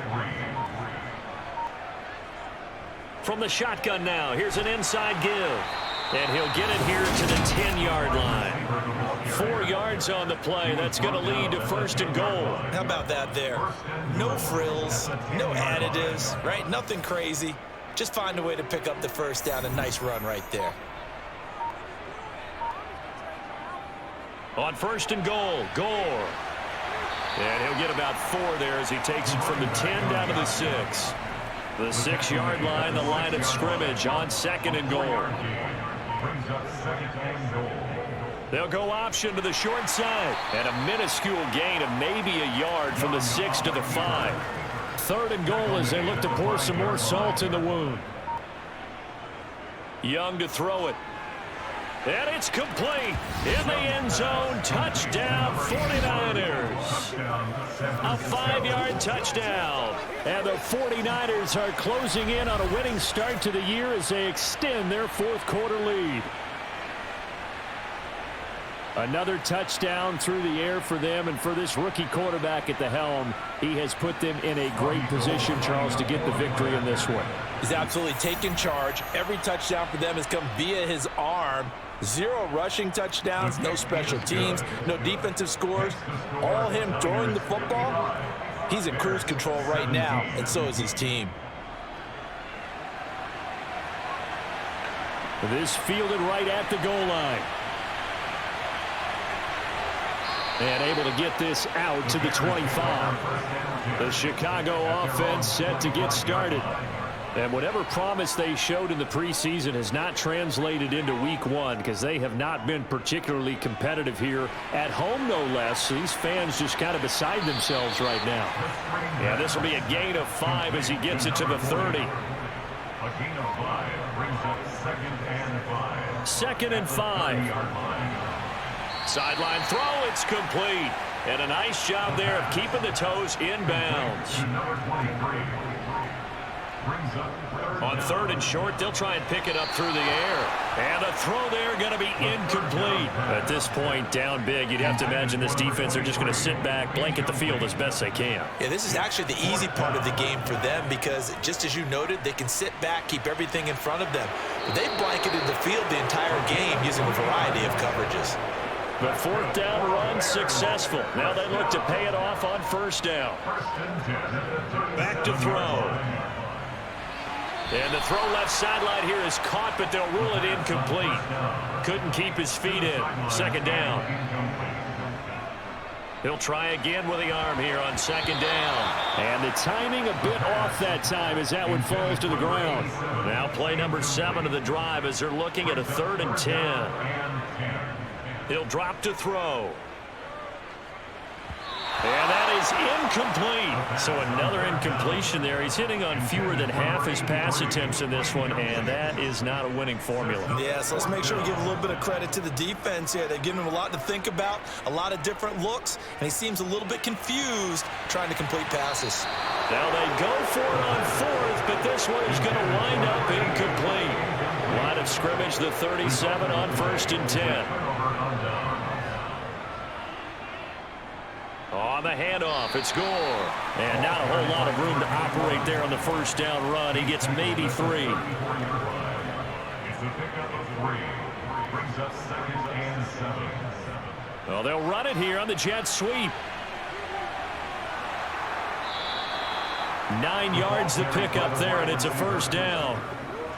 3. From the shotgun now, here's an inside give. And he'll get it here to the 10-yard line. 4 yards on the play. That's going to lead to 1st and goal. How about that there? No frills, no additives, right? Nothing crazy. Just find a way to pick up the 1st down. A nice run right there. On 1st and goal, Gore. And he'll get about 4 there as he takes it from the 10 down to the 6. The 6-yard line, the line of scrimmage on 2nd and goal. Brings up 2nd and goal. They'll go option to the short side. And a minuscule gain of maybe a yard from the 6 to the 5. 3rd and goal as they look to pour some more salt in the wound. Young to throw it. And it's complete. In the end zone, touchdown 49ers. A 5-yard touchdown. And the 49ers are closing in on a winning start to the year as they extend their fourth quarter lead. Another touchdown through the air for them, and for this rookie quarterback at the helm, he has put them in a great position, Charles, to get the victory in this one. He's absolutely taken charge. Every touchdown for them has come via his arm. 0 rushing touchdowns, no special teams, no defensive scores. All him throwing the football. He's in cruise control right now, and so is his team. This fielded right at the goal line. And able to get this out to the 25. The Chicago offense set to get started. And whatever promise they showed in the preseason has not translated into week 1 because they have not been particularly competitive here at home, no less. So these fans just kind of beside themselves right now. Yeah, this will be a gain of 5 as he gets it to the 30. A gain of 5 brings up 2nd and 5. 2nd and 5. Sideline throw, it's complete. And a nice job there of keeping the toes inbounds. Number 23 brings up 3rd. On 3rd and short, they'll try and pick it up through the air. And a throw there going to be incomplete. At this point, down big, you'd have to imagine this defense are just going to sit back, blanket the field as best they can. Yeah, this is actually the easy part of the game for them because, just as you noted, they can sit back, keep everything in front of them. But they've blanketed the field the entire game using a variety of coverages. But 4th down run successful. Now they look to pay it off on 1st down. Back to throw. And the throw left sideline here is caught, but they'll rule it incomplete. Couldn't keep his feet in. 2nd down. He'll try again with the arm here on 2nd down. And the timing a bit off that time as that one falls to the ground. Now play number 7 of the drive as they're looking at a 3rd and 10. He'll drop to throw. And that is incomplete. So another incompletion there. He's hitting on fewer than half his pass attempts in this one, and that is not a winning formula. Yeah, so let's make sure we give a little bit of credit to the defense here. They've given him a lot to think about, a lot of different looks, and he seems a little bit confused trying to complete passes. Now they go for it on 4th, but this one is going to wind up incomplete. Line of scrimmage, the 37 on 1st and 10. On the handoff, it's Gore. And not a whole lot of room to operate there on the 1st down run. He gets maybe 3. It's a pickup of 3. Brings up 2nd and 7. Well, they'll run it here on the jet sweep. 9 yards to pick up there, and it's a 1st down.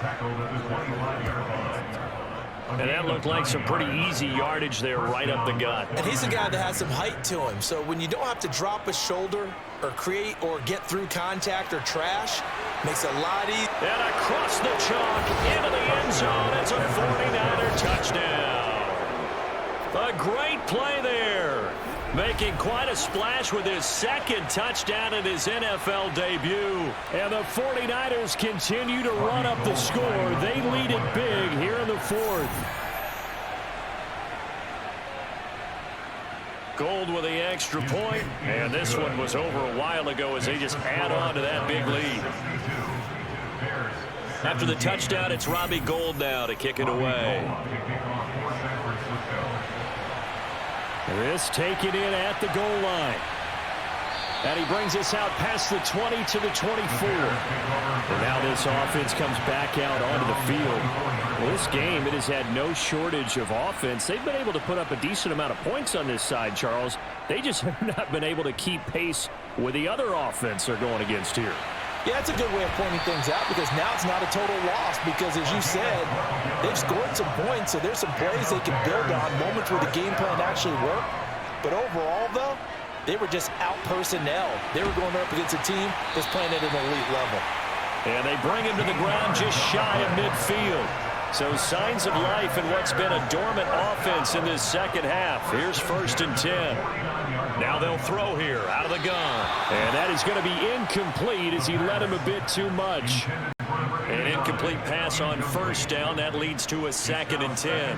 Tackled at the 25-yard line. And that looked like some pretty easy yardage there right up the gut. And he's a guy that has some height to him, so when you don't have to drop a shoulder or create or get through contact or trash, makes it a lot easier. And across the chalk into the end zone, it's a 49er touchdown. A great play there. Making quite a splash with his 2nd touchdown in his NFL debut. And the 49ers continue to run up the score. They lead it big here in the 4th. Gold with the extra point. And this one was over a while ago as they just add on to that big lead. After the touchdown, it's Robbie Gould now to kick it away. This taken in at the goal line. And he brings us out past the 20 to the 24. And now this offense comes back out onto the field. Well, this game, it has had no shortage of offense. They've been able to put up a decent amount of points on this side, Charles. They just have not been able to keep pace with the other offense they're going against here. Yeah, it's a good way of pointing things out because now it's not a total loss because, as you said, they've scored some points, so there's some plays they can build on, moments where the game plan actually worked. But overall, though, they were just out-personnel. They were going up against a team that's playing at an elite level. And they bring him to the ground just shy of midfield. So signs of life in what's been a dormant offense in this 2nd half. Here's 1st and 10. Now they'll throw here out of the gun. And that is going to be incomplete as he led him a bit too much. And incomplete pass on first down. That leads to a 2nd and 10.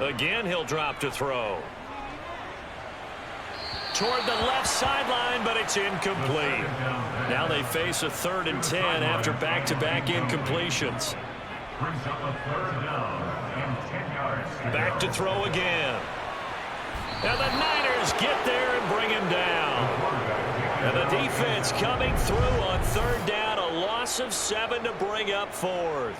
Again, he'll drop to throw. Toward the left sideline, but it's incomplete. Now they face a 3rd and 10 after back-to-back incompletions. Back to throw again. And the Niners get there and bring him down. And the defense coming through on 3rd down, a loss of 7 to bring up 4th.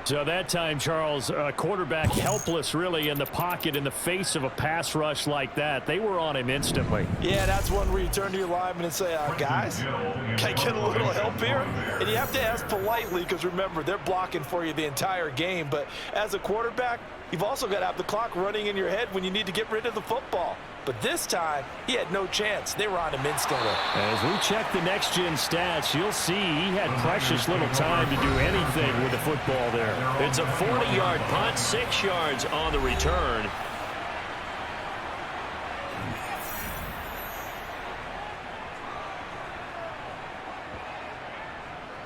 So that time, Charles, quarterback helpless really in the pocket in the face of a pass rush like that. They were on him instantly. Yeah, that's one where you turn to your lineman and say, guys, can I get a little help here? And you have to ask politely because, remember, they're blocking for you the entire game. But as a quarterback, you've also got to have the clock running in your head when you need to get rid of the football. But this time, he had no chance. They were on him instantly. As we check the next-gen stats, you'll see he had precious little time to do anything with the football there. It's a 40-yard punt, 6 yards on the return.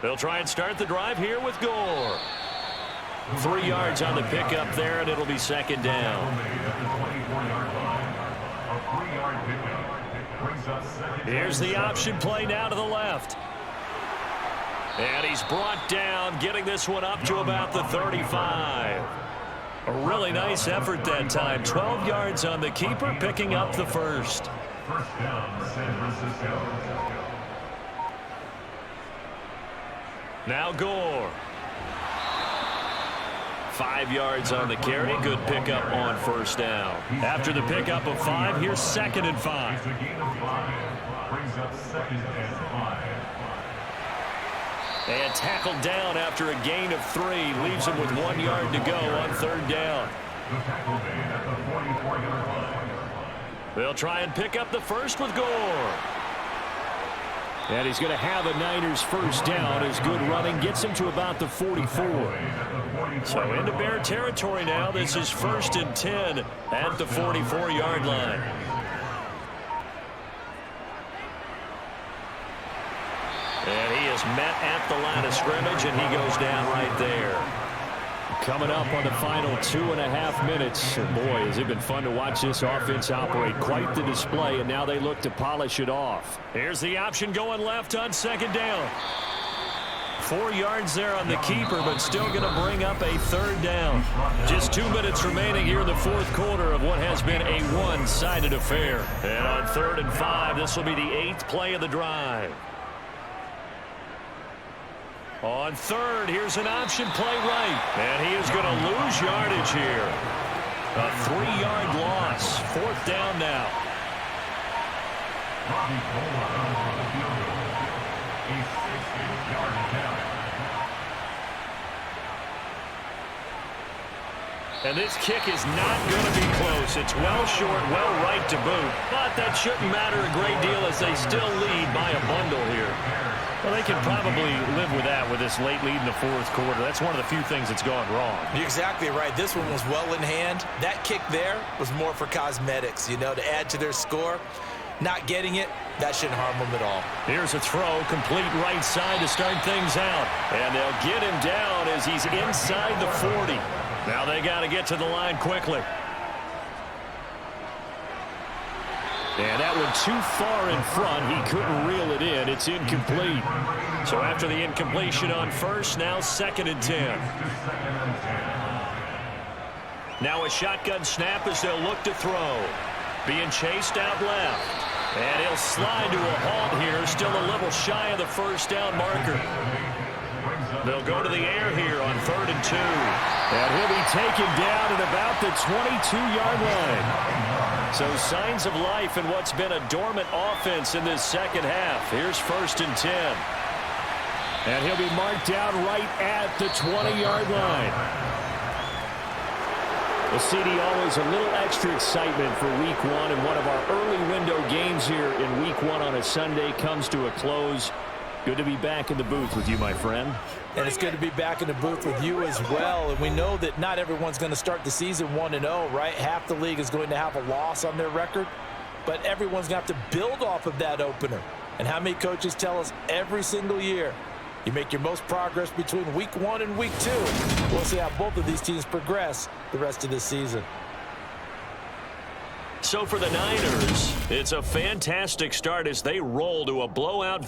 They'll try and start the drive here with Gore. 3 yards on the pickup there, and it'll be 2nd down. Here's the option play now to the left. And he's brought down, getting this one up to about the 35. A really nice effort that time. 12 yards on the keeper, picking up the first. First down, San Francisco. Now Gore. 5 yards on the carry. Good pickup on first down. After the pickup of 5, here's 2nd and 5. It's a gain of 5. Brings up 2nd and 5. And tackled down after a gain of 3. Leaves him with 1 yard to go on 3rd down. The tackle made at the 44-yard line. They'll try and pick up the first with Gore. And he's going to have a Niners first down as good running gets him to about the 44. So into Bear territory now. This is 1st and 10 at the 44-yard line. And he is met at the line of scrimmage, and he goes down right there. Coming up on the final 2.5 minutes. Boy, has it been fun to watch this offense operate. Quite the display, and now they look to polish it off. Here's the option going left on 2nd down. 4 yards there on the keeper, but still going to bring up a 3rd down. Just 2 minutes remaining here in the 4th quarter of what has been a one-sided affair. And on 3rd and 5, this will be the 8th play of the drive. On 3rd, here's an option play right. And he is going to lose yardage here. A 3-yard loss. 4th down now. And this kick is not going to be close. It's well short, well right to boot. But that shouldn't matter a great deal as they still lead by a bundle here. Well, they can probably live with that with this late lead in the 4th quarter. That's one of the few things that's gone wrong. You're exactly right. This one was well in hand. That kick there was more for cosmetics, to add to their score. Not getting it, that shouldn't harm them at all. Here's a throw, complete right side to start things out. And they'll get him down as he's inside the 40. Now they got to get to the line quickly. And that one too far in front. He couldn't reel it in. It's incomplete. So after the incompletion on first, now 2nd and 10. Now a shotgun snap as they'll look to throw. Being chased out left. And he'll slide to a halt here. Still a little shy of the first down marker. They'll go to the air here on 3rd and 2. And he'll be taken down at about the 22-yard line. So signs of life in what's been a dormant offense in this second half. Here's 1st and 10. And he'll be marked down right at the 20-yard line. Well, CD, always a little extra excitement for Week 1, and one of our early window games here in Week 1 on a Sunday comes to a close. Good to be back in the booth with you, my friend. And it's good to be back in the booth with you as well. And we know that not everyone's going to start the season 1-0, right? Half the league is going to have a loss on their record. But everyone's going to have to build off of that opener. And how many coaches tell us every single year, You make your most progress between week 1 and week 2. We'll see how both of these teams progress the rest of this season. So for the Niners, it's a fantastic start as they roll to a blowout victory.